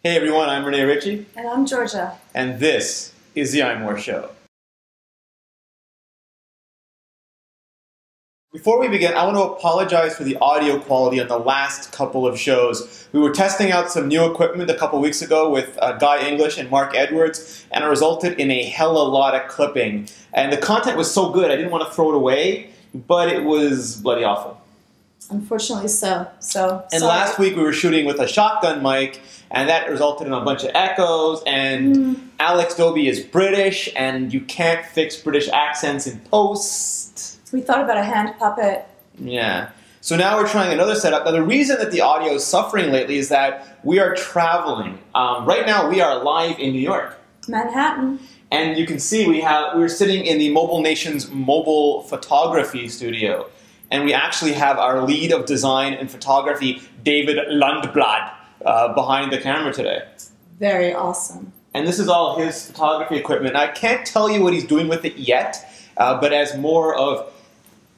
Hey everyone, I'm Rene Ritchie. And I'm Georgia. And this is the iMore Show. Before we begin, I want to apologize for the audio quality on the last couple of shows. We were testing out some new equipment a couple weeks ago with Guy English and Mark Edwards, and it resulted in a hella lot of clipping. And the content was so good, I didn't want to throw it away, but it was bloody awful. Unfortunately so. And sorry. Last week we were shooting with a shotgun mic, and that resulted in a bunch of echoes, and Alex Doby is British, and you can't fix British accents in post. We thought about a hand puppet. Yeah. So now we're trying another setup. Now the reason that the audio is suffering lately is that we are traveling. Right now we are live in New York. Manhattan. And you can see we're sitting in the Mobile Nation's mobile photography studio. And we actually have our lead of design and photography, David Lundblad, behind the camera today. Very awesome. And this is all his photography equipment. I can't tell you what he's doing with it yet, but as more of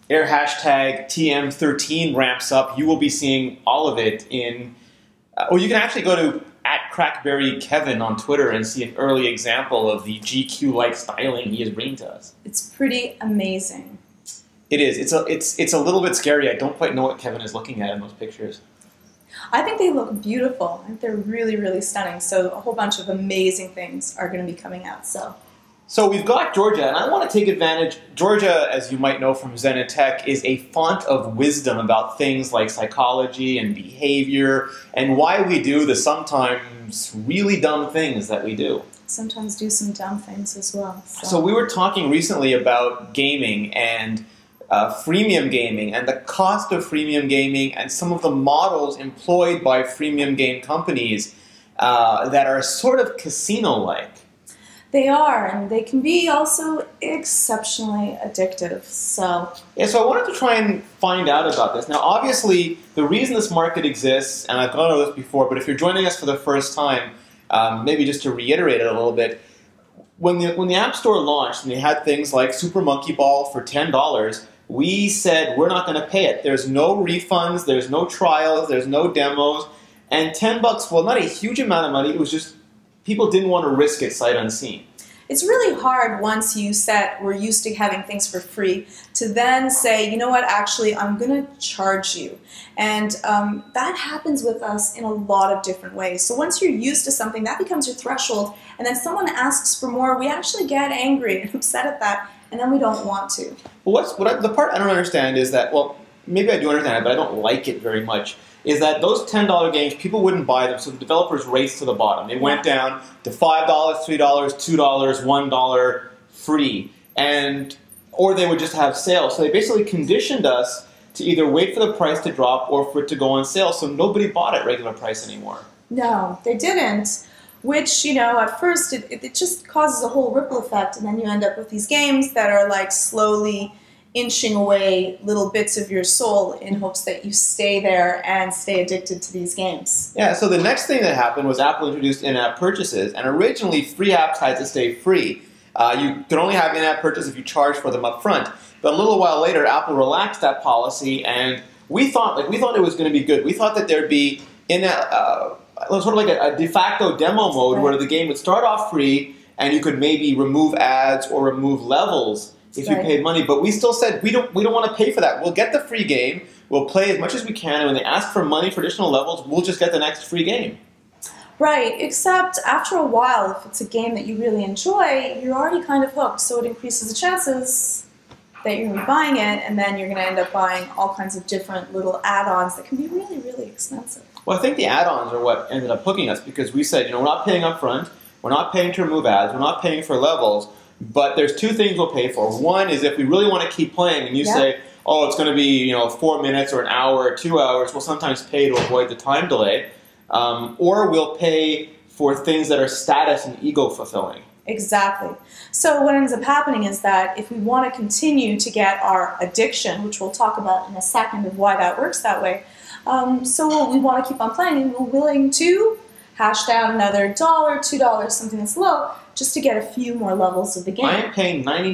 air hashtag TM13 ramps up, you will be seeing all of it in... or you can actually go to @CrackBerry Kevin on Twitter and see an early example of the GQ-like styling he is bringing to us. It's pretty amazing. It is. It's a little bit scary. I don't quite know what Kevin is looking at in those pictures. I think they look beautiful. I think they're really, really stunning. So a whole bunch of amazing things are going to be coming out. So we've got Georgia, and I want to take advantage. Georgia, as you might know from ZEN TECH, is a font of wisdom about things like psychology and behavior and why we do the sometimes really dumb things that we do. Sometimes do some dumb things as well. So we were talking recently about gaming and freemium gaming and the cost of freemium gaming and some of the models employed by freemium game companies that are sort of casino-like. They are, and they can be also exceptionally addictive. So I wanted to try and find out about this. Now, obviously, the reason this market exists, and I've gone over this before, but if you're joining us for the first time, maybe just to reiterate it a little bit, when the App Store launched and they had things like Super Monkey Ball for $10, we said we're not going to pay it. There's no refunds, there's no trials, there's no demos, and $10, well, not a huge amount of money, it was just people didn't want to risk it sight unseen. It's really hard once we're used to having things for free to then say, you know what, actually I'm going to charge you. And that happens with us in a lot of different ways. So once you're used to something, that becomes your threshold, and then someone asks for more, we actually get angry and upset at that, and then we don't want to. Well, the part I don't understand is that, well, maybe I do understand it, but I don't like it very much, is that those $10 games, people wouldn't buy them, so the developers raced to the bottom. They went down to $5, $3, $2, $1 free, or they would just have sales. So they basically conditioned us to either wait for the price to drop or for it to go on sale, so nobody bought at regular price anymore. No, they didn't, which, you know, at first it just causes a whole ripple effect, and then you end up with these games that are like slowly inching away little bits of your soul in hopes that you stay there and stay addicted to these games. Yeah, so the next thing that happened was Apple introduced in-app purchases, and originally free apps had to stay free. You could only have in-app purchase if you charged for them up front. But a little while later, Apple relaxed that policy, and we thought it was going to be good. We thought that there'd be sort of like a de facto demo mode where the game would start off free, and you could maybe remove ads or remove levels if you paid money, but we still said we don't want to pay for that. We'll get the free game, we'll play as much as we can, and when they ask for money for additional levels, we'll just get the next free game. Right, except after a while, if it's a game that you really enjoy, you're already kind of hooked, so it increases the chances that you're going to be buying it, and then you're going to end up buying all kinds of different little add-ons that can be really, really expensive. Well, I think the add-ons are what ended up hooking us, because we said, you know, we're not paying up front, we're not paying to remove ads, we're not paying for levels, but there's two things we'll pay for. One is if we really want to keep playing and you say, oh, it's going to be, you know, 4 minutes or an hour or 2 hours, we'll sometimes pay to avoid the time delay. Or we'll pay for things that are status and ego fulfilling. Exactly. So what ends up happening is that if we want to continue to get our addiction, which we'll talk about in a second of why that works that way, so we want to keep on playing and we're willing to hash down another $1, $2, something that's low, just to get a few more levels of the game. I am paying $99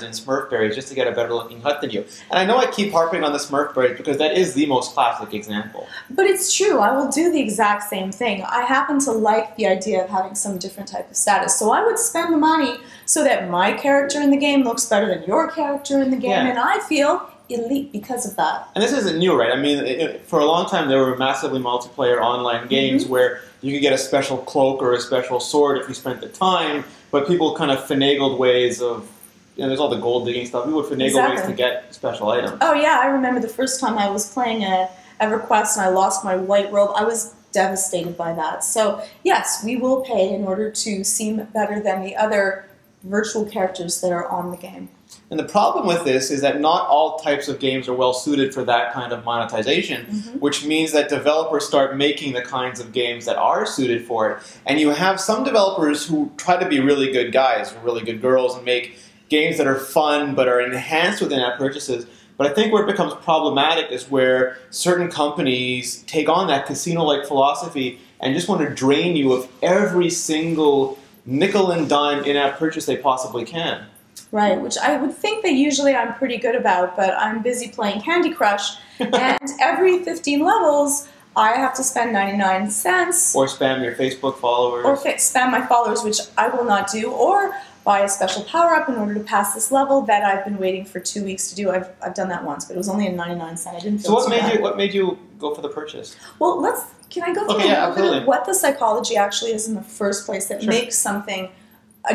in Smurf berries just to get a better looking hut than you. And I know I keep harping on the Smurf berries because that is the most classic example. But it's true. I will do the exact same thing. I happen to like the idea of having some different type of status. So I would spend the money so that my character in the game looks better than your character in the game. Yeah. And I feel elite because of that. And this isn't new, right? I mean, for a long time there were massively multiplayer online games where you could get a special cloak or a special sword if you spent the time, but people kind of finagled ways of, there's all the gold digging stuff, people would finagle ways to get special items. Oh yeah, I remember the first time I was playing a EverQuest and I lost my white robe. I was devastated by that. So yes, we will pay in order to seem better than the other virtual characters that are on the game. And the problem with this is that not all types of games are well suited for that kind of monetization, which means that developers start making the kinds of games that are suited for it. And you have some developers who try to be really good guys or really good girls and make games that are fun but are enhanced with in-app purchases. But I think where it becomes problematic is where certain companies take on that casino-like philosophy and just want to drain you of every single nickel and dime in-app purchase they possibly can. Right, which I would think that usually I'm pretty good about, but I'm busy playing Candy Crush, and every 15 levels, I have to spend 99 cents. Or spam your Facebook followers. Or spam my followers, which I will not do, or buy a special power-up in order to pass this level that I've been waiting for 2 weeks to do. I've done that once, but it was only a 99 cent. I didn't feel so what made you go for the purchase? Well, can I go through a little bit of what the psychology actually is in the first place that makes a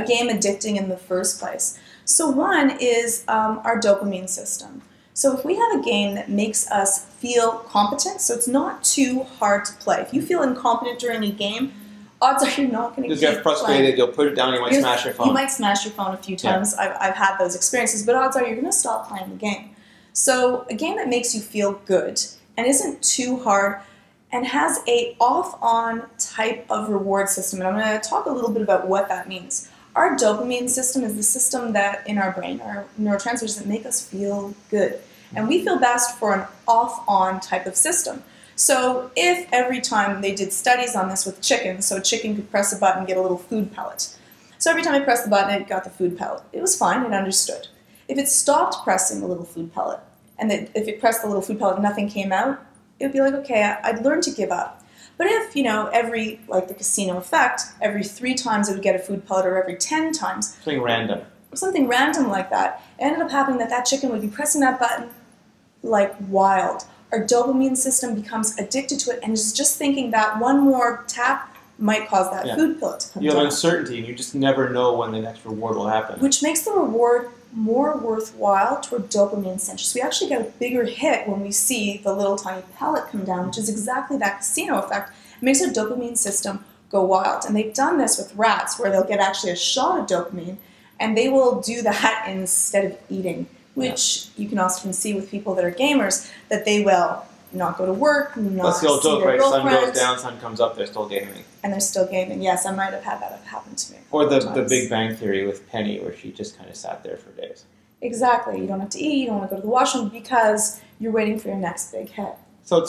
game addicting in the first place? So one is our dopamine system. So if we have a game that makes us feel competent, so it's not too hard to play. If you feel incompetent during a game, odds are you're not going to keep playing. You get frustrated, you'll put it down, you might smash your phone. You might smash your phone a few times. Yeah. I've had those experiences, but odds are you're going to stop playing the game. So a game that makes you feel good and isn't too hard and has a off-on type of reward system, and I'm going to talk a little bit about what that means. Our dopamine system is the system that in our brain, our neurotransmitters that make us feel good. And we feel best for an off-on type of system. So if every time they did studies on this with chickens, so a chicken could press a button and get a little food pellet. So every time I pressed the button, it got the food pellet. It was fine, it understood. If it stopped pressing the little food pellet, and if it pressed the little food pellet and nothing came out, it would be like, okay, I'd learned to give up. But if, every, like the casino effect, every 3 times it would get a food pellet or every 10 times. Something random like that. It ended up happening that chicken would be pressing that button like wild. Our dopamine system becomes addicted to it and is just thinking that one more tap might cause that food pellet to come down. You have uncertainty and you just never know when the next reward will happen. Which makes the reward more worthwhile toward dopamine centers. So we actually get a bigger hit when we see the little tiny pellet come down, which is exactly that casino effect. It makes our dopamine system go wild. And they've done this with rats where they'll get actually a shot of dopamine and they will do that instead of eating, which you can often see with people that are gamers, that they will not go to work, not That's the old see joke, their right? Sun girlfriends. goes down, sun comes up, they're still gaming. And they're still gaming. Yes, I might have had that happen to me. Or the Big Bang Theory with Penny, where she just kind of sat there for days. Exactly. You don't have to eat, you don't want to go to the washroom because you're waiting for your next big hit. So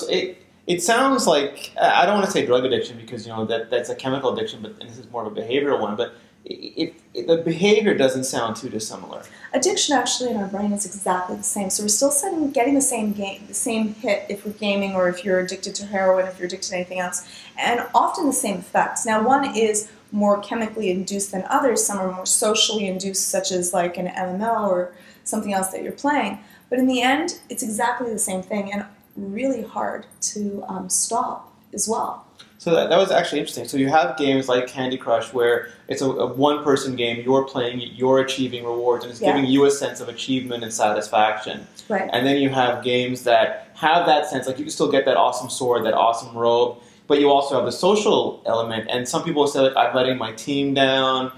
it sounds like, I don't want to say drug addiction because that's a chemical addiction, but and this is more of a behavioral one, but the behavior doesn't sound too dissimilar. Addiction actually in our brain is exactly the same. So we're still getting the same hit if we're gaming or if you're addicted to heroin, if you're addicted to anything else, and often the same effects. Now one is more chemically induced than others. Some are more socially induced, such as like an MMO or something else that you're playing. But in the end, it's exactly the same thing and really hard to stop as well. So that was actually interesting. So you have games like Candy Crush where it's a one-person game, you're playing it, you're achieving rewards, and it's giving you a sense of achievement and satisfaction. Right. And then you have games that have that sense, like you can still get that awesome sword, that awesome robe, but you also have the social element. And some people say, like, I'm letting my team down,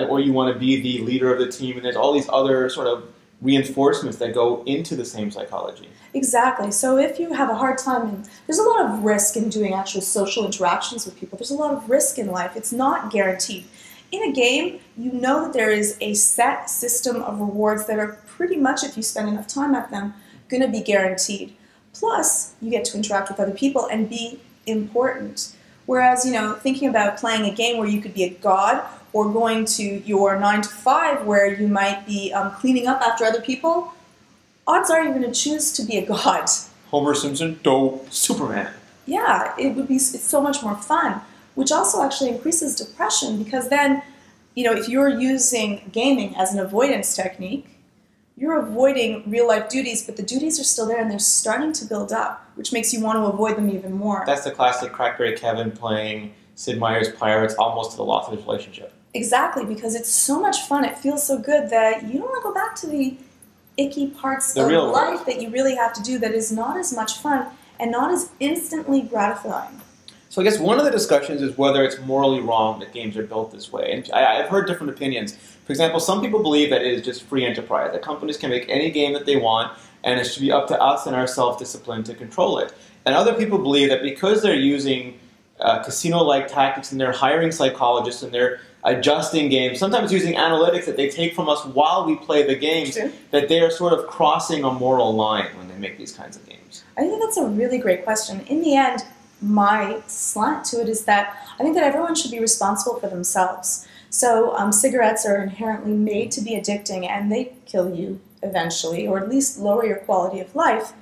or you want to be the leader of the team, and there's all these other sort of reinforcements that go into the same psychology. Exactly. So if you have a hard time, and there's a lot of risk in doing actual social interactions with people. There's a lot of risk in life. It's not guaranteed. In a game, you know that there is a set system of rewards that are pretty much, if you spend enough time at them, going to be guaranteed. Plus, you get to interact with other people and be important. Whereas, thinking about playing a game where you could be a god, or going to your 9 to 5 where you might be cleaning up after other people, odds are you're going to choose to be a god. Homer Simpson, dope, Superman. Yeah, it's so much more fun, which also actually increases depression, because then, if you're using gaming as an avoidance technique, you're avoiding real-life duties, but the duties are still there and they're starting to build up, which makes you want to avoid them even more. That's the classic CrackBerry Kevin playing Sid Meier's Pirates almost to the loss of his relationship. Exactly, because it's so much fun, it feels so good that you don't want to go back to the icky parts of life that you really have to do that is not as much fun and not as instantly gratifying. So I guess one of the discussions is whether it's morally wrong that games are built this way. And I've heard different opinions. For example, some people believe that it is just free enterprise, that companies can make any game that they want, and it should be up to us and our self-discipline to control it. And other people believe that because they're using casino-like tactics and they're hiring psychologists and they're adjusting games, sometimes using analytics that they take from us while we play the games, that they are sort of crossing a moral line when they make these kinds of games. I think that's a really great question. In the end, my slant to it is that I think that everyone should be responsible for themselves. So cigarettes are inherently made to be addicting, and they kill you eventually, or at least lower your quality of life.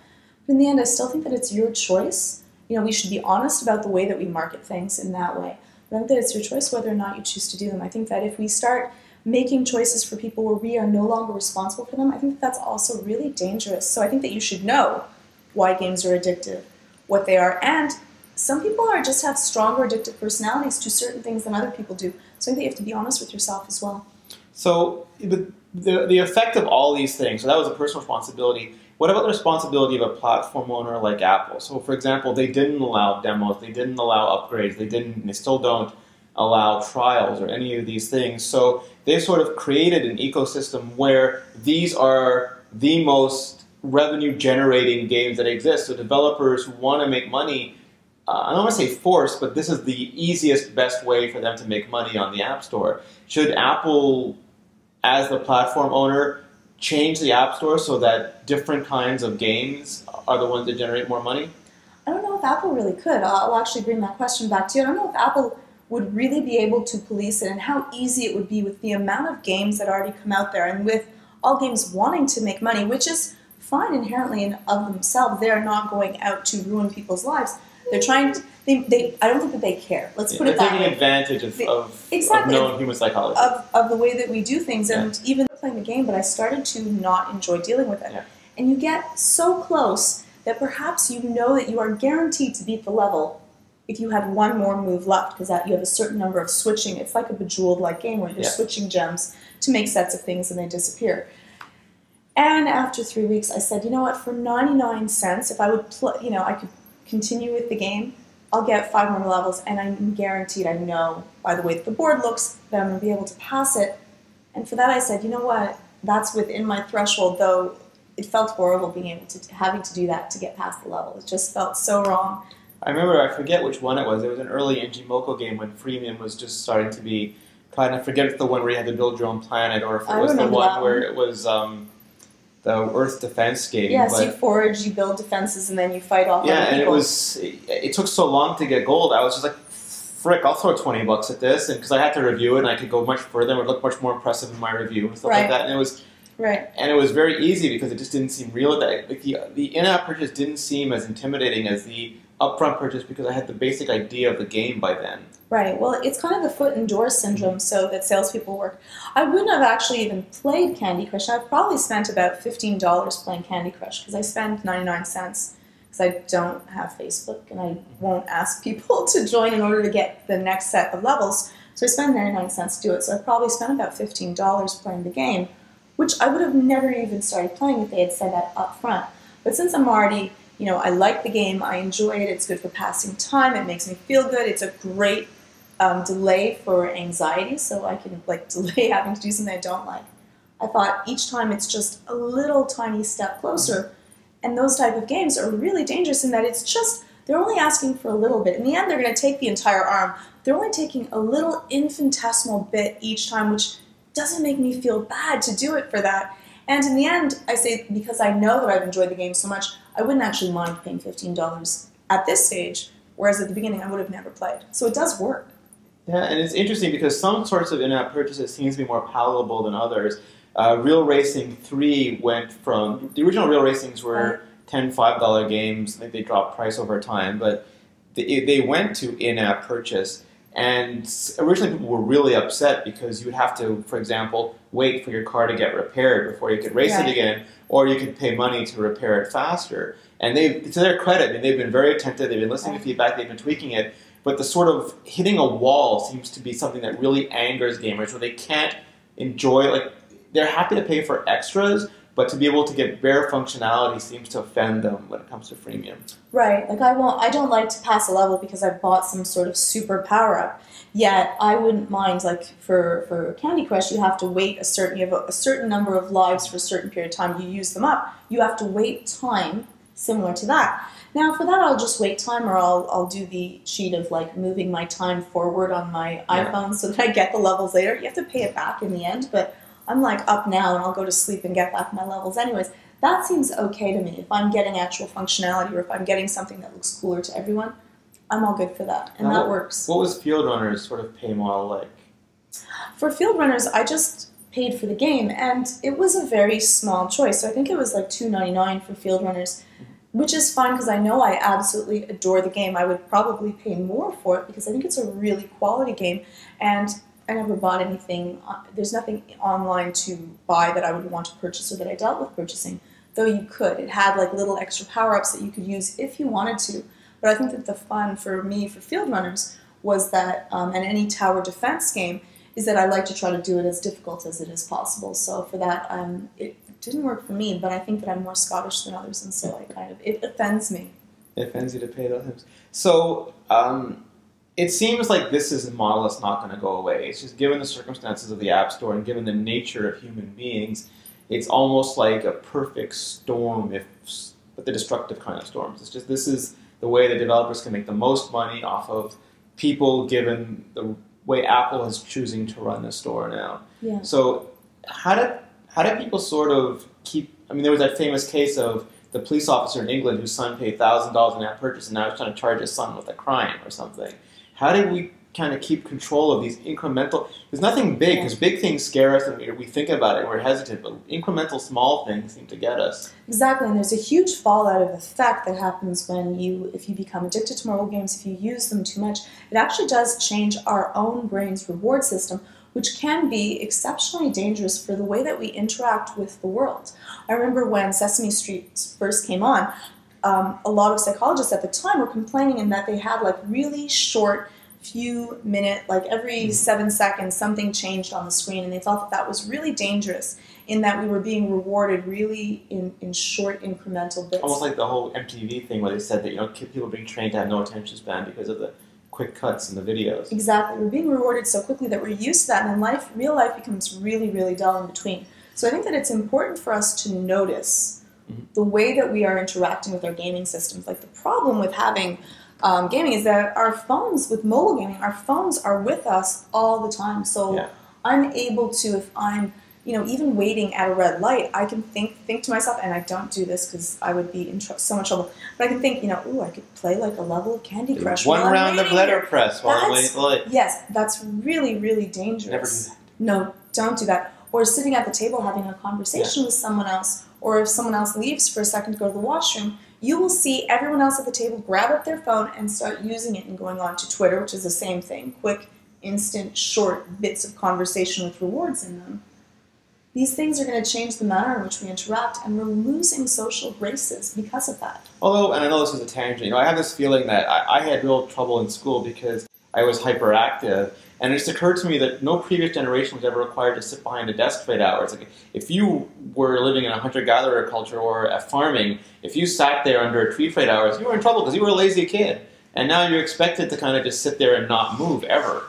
But in the end, I still think that it's your choice. We should be honest about the way that we market things in that way. I think that it's your choice whether or not you choose to do them. I think that if we start making choices for people where we are no longer responsible for them, I think that's also really dangerous. So I think that you should know why games are addictive, what they are, and some people just have stronger addictive personalities to certain things than other people do. So I think that you have to be honest with yourself as well. So the effect of all these things, so that was a personal responsibility. What about the responsibility of a platform owner like Apple? So for example, they didn't allow demos, they didn't allow upgrades, they still don't allow trials or any of these things. So they sort of created an ecosystem where these are the most revenue-generating games that exist. So developers who want to make money, I don't want to say force, but this is the easiest, best way for them to make money on the App Store. Should Apple, as the platform owner, change the App Store so that different kinds of games are the ones that generate more money? I don't know if Apple really could. I'll actually bring that question back to you. I don't know if Apple would really be able to police it, and how easy it would be with the amount of games that already come out there, and with all games wanting to make money, which is fine inherently in of themselves. They are not going out to ruin people's lives. They're trying to, I don't think that they care. Let's put it that way. They're taking advantage of known human psychology. Of the way that we do things, and even playing the game, but I started to not enjoy dealing with it. Yeah. And you get so close that perhaps you know that you are guaranteed to beat the level if you had one more move left, because you have a certain number of switching. It's like a Bejeweled-like game where you're switching gems to make sets of things and they disappear. And after 3 weeks, I said, you know what, for 99 cents, if I would, I could continue with the game, I'll get 5 more levels, and I'm guaranteed, I know, by the way that the board looks, that I'm going to be able to pass it. And for that I said, you know what, that's within my threshold, though it felt horrible having to do that to get past the level. It just felt so wrong. I remember, I forget which one it was. It was an early Njimoko game when Freemium was just starting to be kind of, I forget if the one where you had to build your own planet, or if it was the one where it was the Earth defense game. Yes, you forage, you build defenses, and then you fight off other people. And it took so long to get gold. I was just like, frick, I'll throw $20 at this, and because I had to review it, and I could go much further, and it would look much more impressive in my review and stuff like that. And it was and it was very easy because it just didn't seem real. Like the in-app purchase didn't seem as intimidating as the upfront purchase because I had the basic idea of the game by then. Right. Well, it's kind of the foot and door syndrome, so that salespeople work. I wouldn't have actually even played Candy Crush. I've probably spent about $15 playing Candy Crush because I spend 99 cents because I don't have Facebook and I won't ask people to join in order to get the next set of levels. So I spend 99 cents to do it. So I probably spent about $15 playing the game, which I would have never even started playing if they had said that up front. But since I'm already, I like the game, I enjoy it, it's good for passing time, it makes me feel good, it's a great delay for anxiety, so I can delay having to do something I don't like. I thought each time it's just a little tiny step closer, and those type of games are really dangerous in that it's just, they're only asking for a little bit. In the end, they're going to take the entire arm. They're only taking a little infinitesimal bit each time, which doesn't make me feel bad to do it for that. And in the end, I say, because I know that I've enjoyed the game so much, I wouldn't actually mind paying $15 at this stage whereas at the beginning I would have never played. So it does work. Yeah, and it's interesting because some sorts of in-app purchases seems to be more palatable than others. Real Racing 3 went from, the original Real Racings were $10, $5 games. I think they dropped price over time, but they went to in-app purchase. And originally people were really upset because you would have to, for example, wait for your car to get repaired before you could race it again, or you could pay money to repair it faster. And they, to their credit, I mean, they've been very attentive, they've been listening to feedback, they've been tweaking it, but the sort of hitting a wall seems to be something that really angers gamers, where they can't enjoy, like, they're happy to pay for extras, but to be able to get bare functionality seems to offend them when it comes to freemium. Right. Like I don't like to pass a level because I've bought some sort of super power-up. Yet I wouldn't mind, like for Candy Crush, you have to wait you have a certain number of lives for a certain period of time. You use them up. You have to wait time similar to that. Now for that I'll just wait time, or I'll do the cheat of like moving my time forward on my iPhone so that I get the levels later. You have to pay it back in the end, but I'm like up now and I'll go to sleep and get back my levels anyways. That seems okay to me. If I'm getting actual functionality, or if I'm getting something that looks cooler to everyone, I'm all good for that, and that works. What was Field Runner's sort of pay model like? For Field Runners, I just paid for the game, and it was a very small choice. So I think it was like $2.99 for Field Runners, which is fine because I know I absolutely adore the game. I would probably pay more for it because I think it's a really quality game, and I never bought anything. There's nothing online to buy that I would want to purchase or that I dealt with purchasing, though you could. It had like little extra power-ups that you could use if you wanted to. But I think that the fun for me for Field Runners was that, and any tower defense game, is that I like to try to do it as difficult as it is possible. So for that, it didn't work for me, but I think that I'm more Scottish than others, and so it offends me. It offends you to pay those. So it seems like this is a model that's not going to go away. It's just given the circumstances of the App Store and given the nature of human beings, it's almost like a perfect storm, but the destructive kind of storms. It's just this is the way the developers can make the most money off of people, given the way Apple is choosing to run the store now. Yeah. So how do people sort of keep? I mean, there was that famous case of the police officer in England whose son paid $1,000 in that purchase, and now he's trying to charge his son with a crime or something. How do we kind of keep control of these incremental? There's nothing big, because big things scare us and we think about it and we're hesitant, but incremental small things seem to get us. Exactly, and there's a huge fallout of effect that happens when if you become addicted to mobile games, if you use them too much. It actually does change our own brain's reward system, which can be exceptionally dangerous for the way that we interact with the world. I remember when Sesame Street first came on, a lot of psychologists at the time were complaining in that they had like really short, few minute, like every 7 seconds something changed on the screen, and they thought that that was really dangerous in that we were being rewarded really in short incremental bits. Almost like the whole MTV thing where they said that people are being trained to have no attention span because of the quick cuts in the videos. Exactly. We're being rewarded so quickly that we're used to that, and then real life becomes really, really dull in between. So I think that it's important for us to notice the way that we are interacting with our gaming systems. Like the problem with having gaming is that our phones, with mobile gaming, our phones are with us all the time. So I'm able to, if I'm even waiting at a red light, I can think to myself, and I don't do this because I would be in so much trouble, but I can think, ooh, I could play like a level of Candy Crush. One round of letterpress while waiting for the light. Yes, that's really, really dangerous. Never do that. No, don't do that. Or sitting at the table having a conversation with someone else, or if someone else leaves for a second to go to the washroom, you will see everyone else at the table grab up their phone and start using it and going on to Twitter, which is the same thing. Quick, instant, short bits of conversation with rewards in them. These things are going to change the manner in which we interact, and we're losing social graces because of that. Although, and I know this is a tangent, I have this feeling that I had real trouble in school because I was hyperactive, and it just occurred to me that no previous generation was ever required to sit behind a desk for 8 hours. Like, if you were living in a hunter-gatherer culture or at farming, if you sat there under a tree for 8 hours, you were in trouble because you were a lazy kid. And now you're expected to kind of just sit there and not move ever.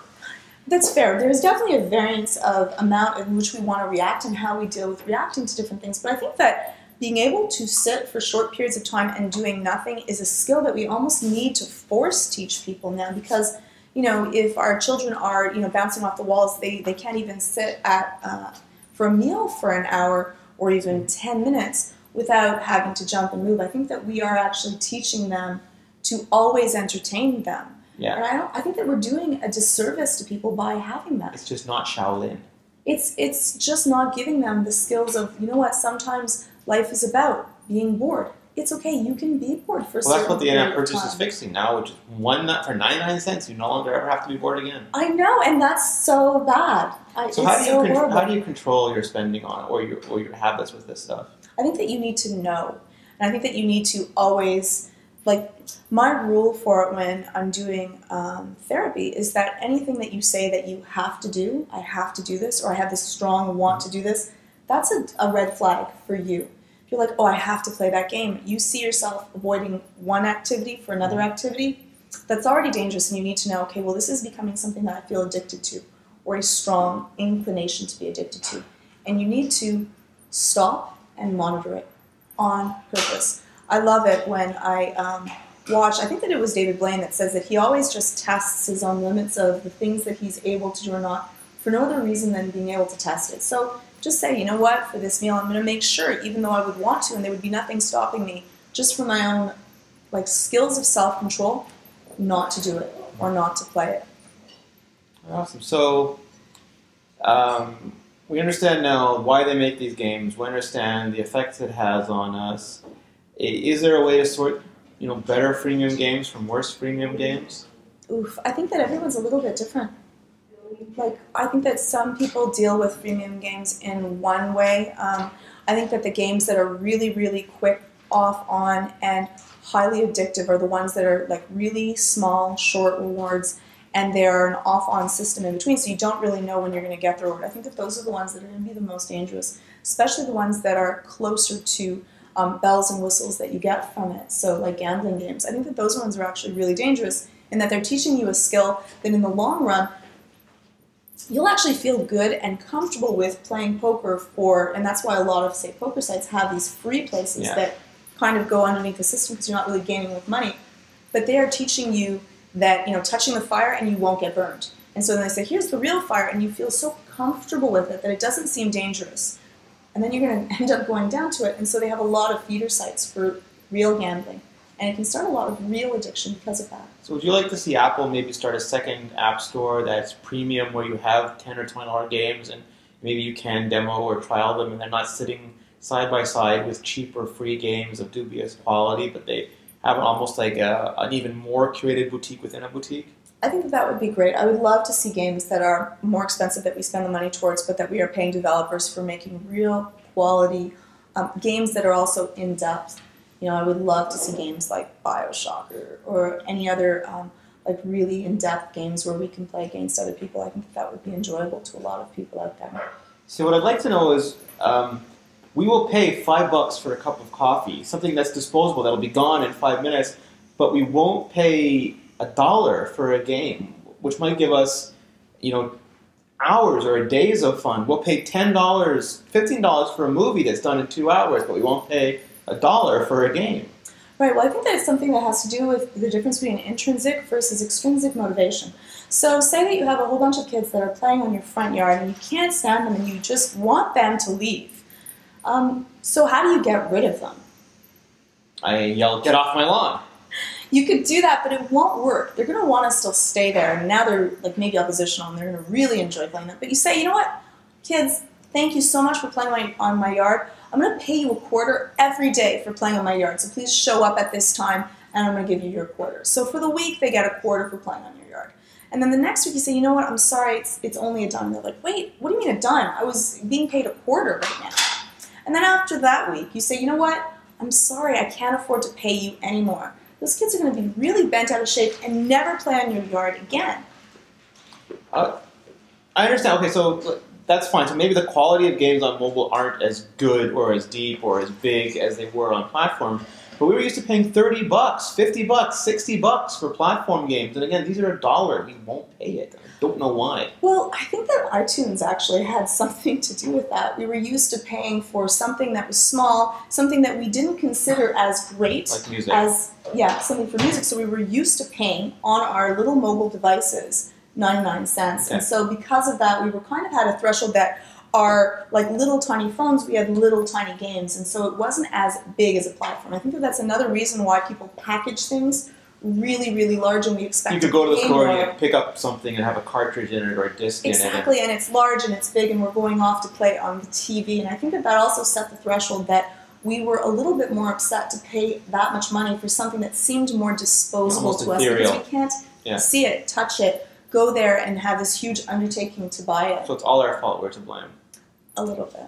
That's fair. There's definitely a variance of amount in which we want to react and how we deal with reacting to different things. But I think that being able to sit for short periods of time and doing nothing is a skill that we almost need to force teach people now, because if our children are bouncing off the walls, they can't even sit at for a meal for an hour or even 10 minutes without having to jump and move. I think that we are actually teaching them to always entertain them. Yeah. And I think that we're doing a disservice to people by having that. It's just not Shaolin. It's just not giving them the skills of, you know what, sometimes life is about being bored. It's okay, you can be bored for a Well, that's certain what the period in-app of purchase time. is fixing now, which is one nut for 99 cents. You no longer ever have to be bored again. I know, and that's so bad. So how do you control your spending on it, or your habits with this stuff? I think that you need to know. And I think that you need to always, like, my rule for it when I'm doing therapy is that anything that you say that you have to do, I have to do this, or I have this strong want to do this, that's a red flag for you. If you're like, oh, I have to play that game, you see yourself avoiding one activity for another activity, that's already dangerous, and you need to know, okay, well, this is becoming something that I feel addicted to, or a strong inclination to be addicted to. And you need to stop and monitor it on purpose. I love it when I watch, I think that it was David Blaine that says that he always just tests his own limits of the things that he's able to do or not for no other reason than being able to test it. So just say, you know what, for this meal I'm going to make sure, even though I would want to and there would be nothing stopping me, just for my own like skills of self-control, not to do it or not to play it. Awesome. So we understand now why they make these games. We understand the effects it has on us. Is there a way to sort, better freemium games from worse freemium games? Oof, I think that everyone's a little bit different. Like, I think that some people deal with freemium games in one way. I think that the games that are really, really quick, off, on, and highly addictive are the ones that are like really small, short rewards, and they're an off-on system in between, so you don't really know when you're going to get the reward. I think that those are the ones that are going to be the most dangerous, especially the ones that are closer to bells and whistles that you get from it, so like gambling games. I think that those ones are actually really dangerous in that they're teaching you a skill that in the long run, you'll actually feel good and comfortable with playing poker for, and that's why a lot of, say, poker sites have these free places that kind of go underneath the system because you're not really gaining with money, but they are teaching you that, touching the fire and you won't get burned. And so then they say, here's the real fire, and you feel so comfortable with it that it doesn't seem dangerous. And then you're going to end up going down to it. And so they have a lot of feeder sites for real gambling. And it can start a lot of real addiction because of that. So would you like to see Apple maybe start a second app store that's premium where you have $10 or $20 games and maybe you can demo or trial them and they're not sitting side by side with cheaper free games of dubious quality, but they have almost like an even more curated boutique within a boutique? I think that would be great. I would love to see games that are more expensive that we spend the money towards, but that we are paying developers for making real quality games that are also in-depth. I would love to see games like BioShock or any other like really in-depth games where we can play against other people. I think that would be enjoyable to a lot of people out there. So what I'd like to know is, we will pay $5 for a cup of coffee, something that's disposable, that'll be gone in 5 minutes, but we won't pay $1 for a game, which might give us, hours or days of fun. We'll pay $10, $15 for a movie that's done in 2 hours, but we won't pay $1 for a game. Right, well, I think that it's something that has to do with the difference between intrinsic versus extrinsic motivation. So say that you have a whole bunch of kids that are playing on your front yard and you can't stand them and you just want them to leave. So how do you get rid of them? I yell, "Get off my lawn!" You could do that, but it won't work. They're going to want to still stay there, and now they're like maybe oppositional and they're going to really enjoy playing them. But you say, you know what, kids, thank you so much for playing on my yard. I'm going to pay you $0.25 every day for playing on my yard, so please show up at this time and I'm going to give you your $0.25. So for the week, they get $0.25 for playing on your yard. And then the next week you say, you know what, I'm sorry, it's only $1. And they're like, wait, what do you mean $1? I was being paid $0.25 right now. And then after that week, you say, you know what, I'm sorry, I can't afford to pay you anymore. Those kids are going to be really bent out of shape and never play on your yard again. I understand. Okay, so that's fine. So maybe the quality of games on mobile aren't as good or as deep or as big as they were on platform. But we were used to paying $30, $50, $60 for platform games. And again, these are $1. We won't pay it. I don't know why. Well, I think that iTunes actually had something to do with that. We were used to paying for something that was small, something that we didn't consider as great. Like music. Something for music. So we were used to paying on our little mobile devices 99 cents. Okay. And so because of that, we were kind of had a threshold that our like little tiny phones, we had little tiny games, and so it wasn't as big as a platform. I think that that's another reason why people package things really, really large and we expect You could go to the pay store more. and pick up something and have a cartridge in it or a disc Exactly, in it. and it's large and it's big and we're going off to play on the TV. And I think that also set the threshold that we were a little bit more upset to pay that much money for something that seemed more disposable Almost to us ethereal. because we can't Yeah. see it, touch it, go there and have this huge undertaking to buy it. So it's all our fault. We're to blame. A little bit.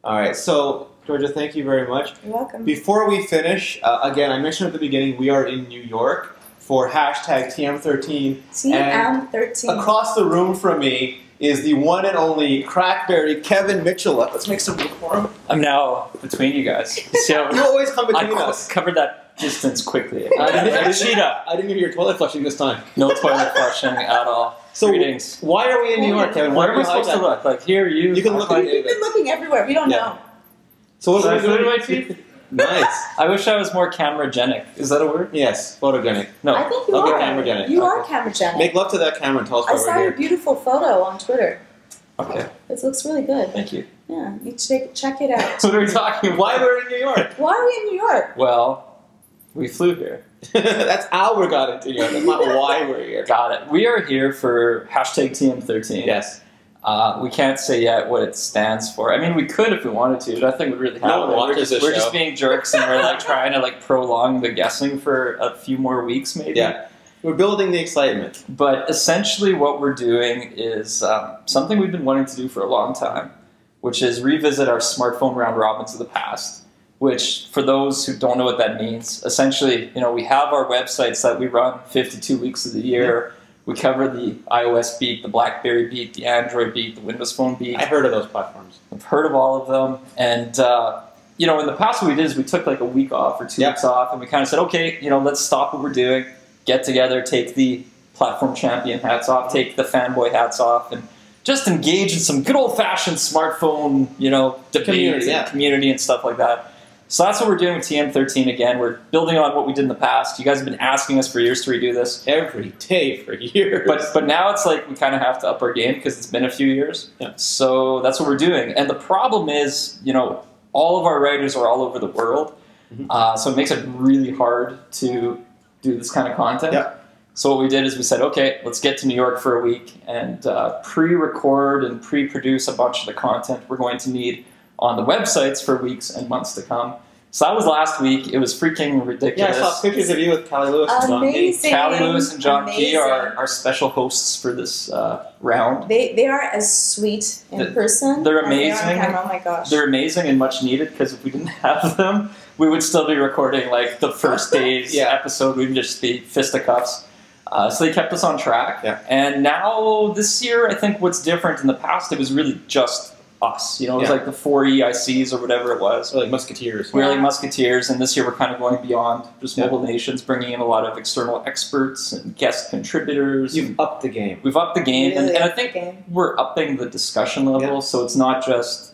All right. So, Georgia, thank you very much. You're welcome. Before we finish, again, I mentioned at the beginning, we are in New York for hashtag TM13. TM13. Across the room from me is the one and only CrackBerry Kevin Michaluk. Let's make some room for him. I'm now between you guys. So You always come between I us. covered that distance quickly. I Cheetah. didn't give you your toilet flushing this time. No toilet flushing at all. So Greetings. why are we in New York, Kevin? Why Where am I supposed to look? Like here, you. You can look at We've been looking everywhere. We don't Yeah. know. So what Should are I we doing? fluid my teeth? Nice. I wish I was more cameragenic. Is that a word? Yes, photogenic. No. I think you Okay, are. cameragenic. You are Okay. cameragenic. Make love to that camera and tell us I why saw we're your here. beautiful photo on Twitter. Okay. It looks really good. Thank you. Yeah, you should check it out. What are we talking about? Why we're in New York? Why are we in New York? Well, we flew here. That's how we got into New York. That's not why we're here. Got it. We are here for hashtag TM13. Yes. We can't say yet what it stands for. I mean, we could if we wanted to. Nothing would really happen. No one watches this We're show. just being jerks, and we're like trying to like prolong the guessing for a few more weeks, maybe. Yeah. We're building the excitement. But essentially, what we're doing is something we've been wanting to do for a long time, which is revisit our smartphone round robins of the past. Which, for those who don't know what that means, essentially, we have our websites that we run 52 weeks of the year. We cover the iOS beat, the BlackBerry beat, the Android beat, the Windows Phone beat. I've heard of those platforms. I've heard of all of them. And, in the past what we did is we took like a week off or 2 weeks off, and we kind of said, okay, let's stop what we're doing, get together, take the platform champion hats off, take the fanboy hats off, and just engage in some good old-fashioned smartphone, debate and community and stuff like that. So that's what we're doing with TM13 again. We're building on what we did in the past. You guys have been asking us for years to redo this. Every day for years. But now it's like we kind of have to up our game because it's been a few years. Yeah. So that's what we're doing. And the problem is, all of our writers are all over the world. So it makes it really hard to do this kind of content. Yeah. So what we did is we said, okay, let's get to New York for a week and pre-record and pre-produce a bunch of the content we're going to need on the websites for weeks and months to come. So that was last week. It was freaking ridiculous. Yeah, I saw pictures of you with Callie Lewis and John P. Amazing. Callie Lewis and John P Amazing. are our special hosts for this round. They are as sweet in person. They're as they are on amazing. camera. Oh my gosh. They're amazing and much needed because if we didn't have them, we would still be recording like the first day's episode. We'd just be fisticuffs. So they kept us on track. Yeah. And now this year, I think what's different in the past, it was really just us. It was like the 4 EICs or whatever it was. So like Musketeers. We're like Musketeers, and this year we're kind of going beyond just mobile nations, bringing in a lot of external experts and guest contributors. You've upped the game. We've upped the game, Really and I upped the think game. we're upping the discussion level, so it's not just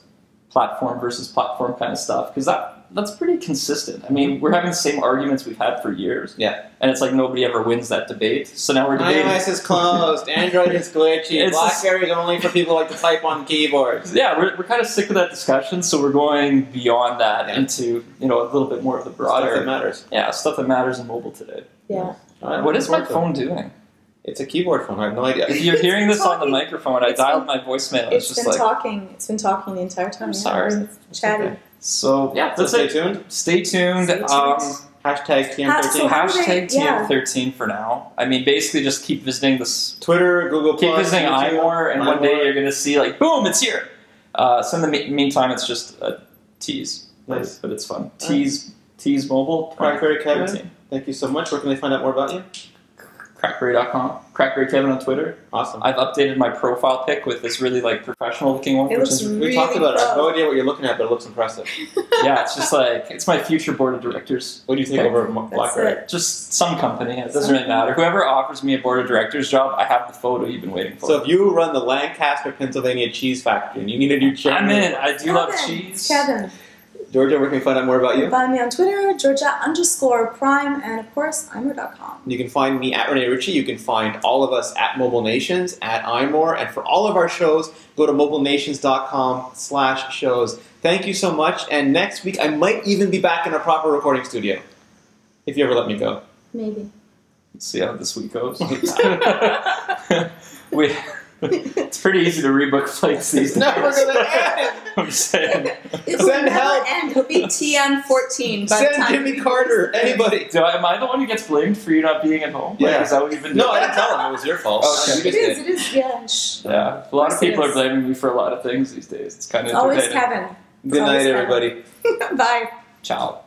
platform versus platform kind of stuff, because that's pretty consistent. I mean, we're having the same arguments we've had for years. Yeah. And it's like nobody ever wins that debate. So now we're debating. iOS is closed. Android is glitchy. It's BlackBerry is only for people who like to type on keyboards. Yeah, we're kind of sick of that discussion, so we're going beyond that into a little bit more of the broader Stuff that matters. Yeah, stuff that matters in mobile today. Yeah. What is my phone doing? It's a keyboard phone. I have no idea. If you're hearing this on the talking. microphone, I dialed my voicemail. It's just been like, talking. It's been talking the entire time. I'm sorry. It's chatting. okay. So yeah, So that's stay it. tuned. Stay tuned. Stay tuned. Hashtag TM13. So how do they- Hashtag TM13 for now. I mean, basically just keep visiting this. Twitter, Google+. Keep visiting YouTube, iMore, and one day iMore. you're going to see like, boom, it's here. So in the meantime, it's just a tease. Nice. But it's fun. Tease Mobile. CrackBerry Kevin, 13. thank you so much. Where can they find out more about you? CrackBerry.com. CrackBerry Kevin on Twitter. Awesome. I've updated my profile pic with this really like professional looking one. It which looks is, We talked about it. I have pro. no idea what you're looking at, but it looks impressive. yeah, it's just like, it's my future board of directors. What do you think Okay. over That's BlackBerry? it. Just some company. It doesn't really matter. Whoever offers me a board of directors job, I have the photo you've been waiting for. So if you run the Lancaster, Pennsylvania cheese factory and you need a new chairman, I'm in. I do love Kevin. cheese. It's Kevin. Georgia, where can we find out more about you? Find me on Twitter, Georgia_Prime, and of course, iMore.com. You can find me at Rene Ritchie. You can find all of us at Mobile Nations, at iMore. And for all of our shows, go to mobilenations.com/shows. Thank you so much. And next week, I might even be back in a proper recording studio. If you ever let me go. Maybe. see how this week goes. It's pretty easy to rebook flights these days. Never gonna end. I'm saying. It will Send never help. end. It'll be TN14 by the Send time Jimmy Carter. Anybody. Am I the one who gets blamed for you not being at home? Yeah. Like, is that what you've been doing? No, I didn't tell him it was your fault. Okay. You It just is. did. It is. Yeah. Shh. Yeah. A lot of people Yes, are it is. blaming me for a lot of things these days. It's kind of Always entertaining. Kevin. Good Always night, Kevin. everybody. Bye. Ciao.